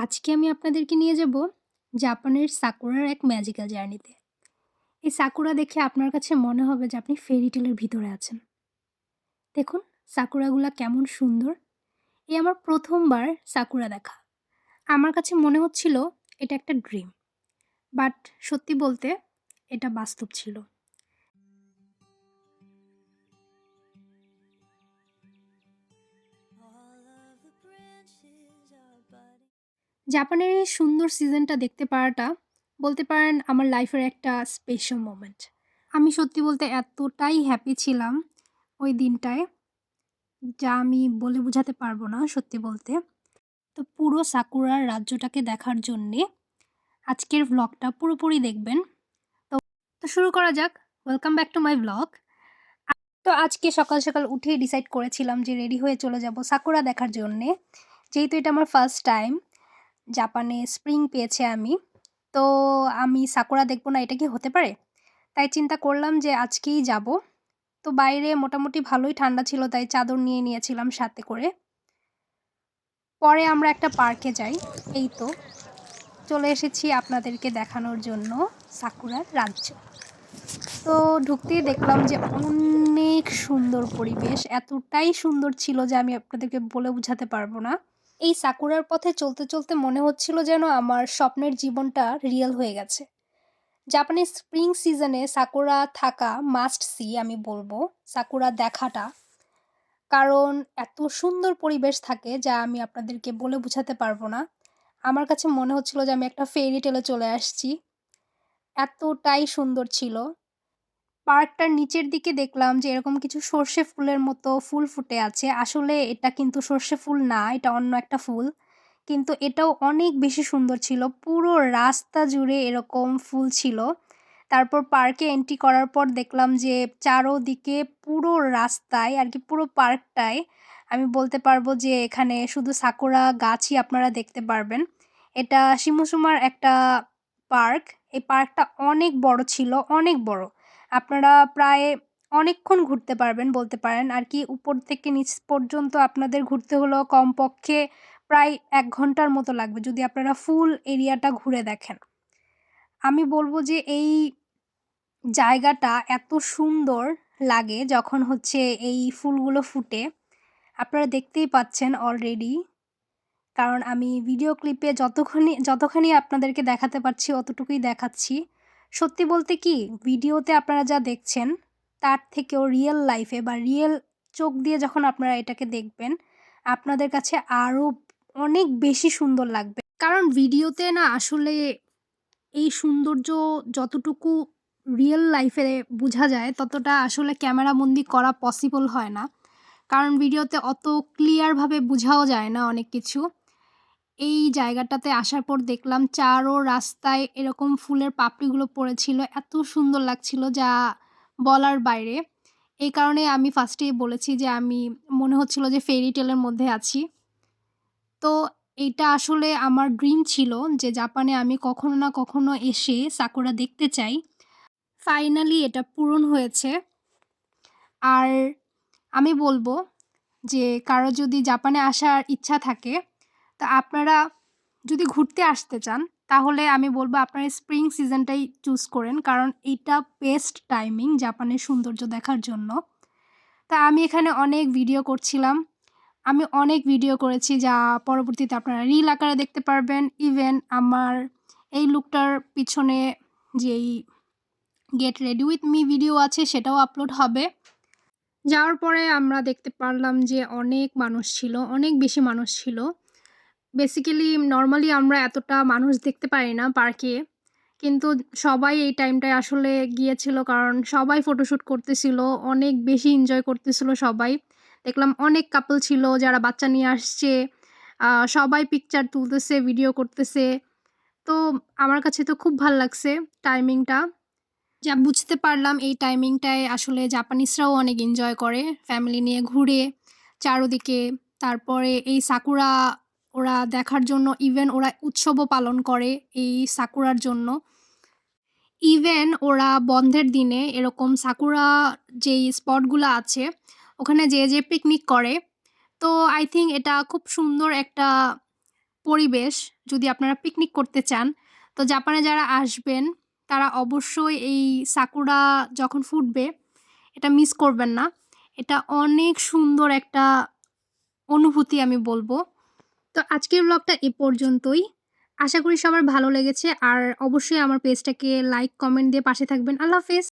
আজকে আমি আপনাদেরকে নিয়ে যাব জাপানের সাকুরার এক ম্যাজিক্যাল জার্নিতে। এই সাকুরা দেখে আপনার কাছে মনে হবে যে আপনি ফেয়ারি টেলের ভিতরে আছেন। দেখুন সাকুরাগুলা কেমন সুন্দর। আমার ১ম বার সাকুরা দেখা। আমার কাছে মনে হচ্ছিল এটা একটা ড্রিম। বাট সত্যি বলতে এটা বাস্তব ছিল। জাপানের এই সুন্দর সিজনটা দেখতে পারাটা বলতে পারেন আমার লাইফের একটা স্পেশাল মোমেন্ট। আমি সত্যি বলতে এতটাই হ্যাপি ছিলাম ওই দিনটায়, যা আমি বলে বোঝাতে পারবো না সত্যি বলতে। তো পুরো সাকুরার রাজ্যটাকে দেখার জন্যে আজকের ভ্লগটা পুরোপুরি দেখবেন। তো তো শুরু করা যাক। Welcome back to my vlog. তো আজকে সকাল সকাল উঠেই ডিসাইড করেছিলাম যে রেডি হয়ে চলে যাব সাকুরা দেখার জন্যে। যেহেতু এটা আমার ফার্স্ট টাইম জাপানে স্প্রিং পেয়েছে আমি, তো আমি সাকুরা দেখবো না এটা কি হতে পারে? তাই চিন্তা করলাম যে আজকেই যাব। তো বাইরে মোটামুটি ভালোই ঠান্ডা ছিল, তাই চাদর নিয়ে নিয়েছিলাম সাথে করে। পরে আমরা একটা পার্কে যাই। এই তো চলে এসেছি আপনাদেরকে দেখানোর জন্য সাকুরার রাজ্য। তো ঢুকতেই দেখলাম যে অনেক সুন্দর পরিবেশ, এতটাই সুন্দর ছিল যে আমি আপনাদেরকে বলে বোঝাতে পারবো না। এই সাকুরার পথে চলতে চলতে মনে হচ্ছিল যেন আমার স্বপ্নের জীবনটা রিয়েল হয়ে গেছে। জাপানিজ স্প্রিং সিজনে সাকুরা থাকা মাস্ট সি আমি বলবো, সাকুরা দেখাটা। কারণ এত সুন্দর পরিবেশ থাকে যা আমি আপনাদেরকে বলে বোঝাতে পারবো না। আমার কাছে মনে হচ্ছিল যে আমি একটা ফেয়ারি টেলে চলে আসছি। এতটাই সুন্দর ছিল। পার্কটার নিচের দিকে দেখলাম যে এরকম কিছু সর্ষে ফুলের মতো ফুল ফুটে আছে। আসলে এটা কিন্তু সর্ষে ফুল না, এটা অন্য একটা ফুল। কিন্তু এটাও অনেক বেশি সুন্দর ছিল। পুরো রাস্তা জুড়ে এরকম ফুল ছিল। তারপর পার্কে এন্ট্রি করার পর দেখলাম যে চারোদিকে পুরো রাস্তায় আরকি পুরো পার্কটায় আমি বলতে পারবো যে এখানে শুধু সাকুরা গাছই আপনারা দেখতে পারবেন। এটা শিমুশুমার একটা পার্ক। এই পার্কটা অনেক বড় ছিল, অনেক বড়। আপনারা প্রায় অনেকক্ষণ ঘুরতে পারবেন বলতে পারেন। আর কি উপর থেকে নিচ পর্যন্ত আপনাদের ঘুরতে হলেও কমপক্ষে প্রায় ১ ঘন্টার মতো লাগবে যদি আপনারা ফুল এরিয়াটা ঘুরে দেখেন। আমি বলব যে এই জায়গাটা এত সুন্দর লাগে যখন হচ্ছে এই ফুলগুলো ফুটে। আপনারা দেখতেই পাচ্ছেন অলরেডি। কারণ আমি ভিডিও ক্লিপে যতখানি আপনাদেরকে দেখাতে পারছি অতটুকুই দেখাচ্ছি। সত্যি বলতে কি ভিডিওতে আপনারা যা দেখছেন তার থেকেও রিয়েল লাইফে বা রিয়েল চোখ দিয়ে যখন আপনারা এটাকে দেখবেন, আপনাদের কাছে আরও অনেক বেশি সুন্দর লাগবে। কারণ ভিডিওতে না আসলে এই সৌন্দর্য যতটুকু রিয়েল লাইফে বোঝা যায় ততটা আসলে ক্যামেরাবন্দি করা পসিবল হয় না। কারণ ভিডিওতে অত ক্লিয়ারভাবে বোঝাও যায় না অনেক কিছু। এই জায়গাটাতে আসার পর দেখলাম চারো রাস্তায় এরকম ফুলের পাপড়িগুলো পড়েছিল। এত সুন্দর লাগছিল যা বলার বাইরে। এই কারণে আমি ফার্স্টেই বলেছি যে আমি মনে হচ্ছিল যে ফেয়ারি টেলের মধ্যে আছি। তো এইটা আসলে আমার ড্রিম ছিল যে জাপানে আমি কখনো না কখনো এসে সাকুরা দেখতে চাই। ফাইনালি এটা পূরণ হয়েছে। আর আমি বলব যে কারো যদি জাপানে আসার ইচ্ছা থাকে, তা আপনারা যদি ঘুরতে আসতে চান তাহলে আমি বলব আপনারা স্প্রিং সিজনটাই চুজ করেন। কারণ এইটা বেস্ট টাইমিং জাপানের সৌন্দর্য দেখার জন্য। তা আমি এখানে অনেক ভিডিও করছিলাম। আমি অনেক ভিডিও করেছি যা পরবর্তীতে আপনারা রিল আকারে দেখতে পারবেন। ইভেন আমার এই লুকটার পিছনে যেই get ready with me video আছে সেটাও আপলোড হবে। যাওয়ার পরে আমরা দেখতে পারলাম যে অনেক মানুষ ছিল, অনেক বেশি মানুষ ছিল। বেসিক্যালি নরমালি আমরা এতটা মানুষ দেখতে পারি না পার্কে। কিন্তু সবাই এই টাইমটায় আসলে গিয়েছিল কারণ সবাই ফটোশ্যুট করতেছিল, অনেক বেশি এনজয় করতেছিল সবাই। দেখলাম অনেক কাপল ছিল যারা বাচ্চা নিয়ে আসছে। সবাই পিকচার তুলতেছে, ভিডিও করতেছে। তো আমার কাছে তো খুব ভাল লাগছে টাইমিংটা। যা বুঝতে পারলাম এই টাইমিংটায় আসলে জাপানিজরাও অনেক এনজয় করে ফ্যামিলি নিয়ে ঘুরে চারদিকে। তারপরে এই সাকুরা ওরা দেখার জন্য ইভেন ওরা উৎসবও পালন করে এই সাকুরার জন্য। ইভেন ওরা বন্ধের দিনে এরকম সাকুরা যেই স্পটগুলো আছে ওখানে যেয়ে পিকনিক করে। তো আই থিঙ্ক এটা খুব সুন্দর একটা পরিবেশ যদি আপনারা পিকনিক করতে চান, তো জাপানে যারা আসবেন তারা অবশ্যই এই সাকুরা যখন ফুটবে এটা মিস করবেন না। এটা অনেক সুন্দর একটা অনুভূতি আমি বলব। তো আজকের ব্লগটা এ পর্যন্তই। আশা করি সবার ভালো লেগেছে আর অবশ্যই আমার পেজটাকে লাইক, কমেন্ট দিয়ে পাশে থাকবেন। আল্লাহ হাফেজ।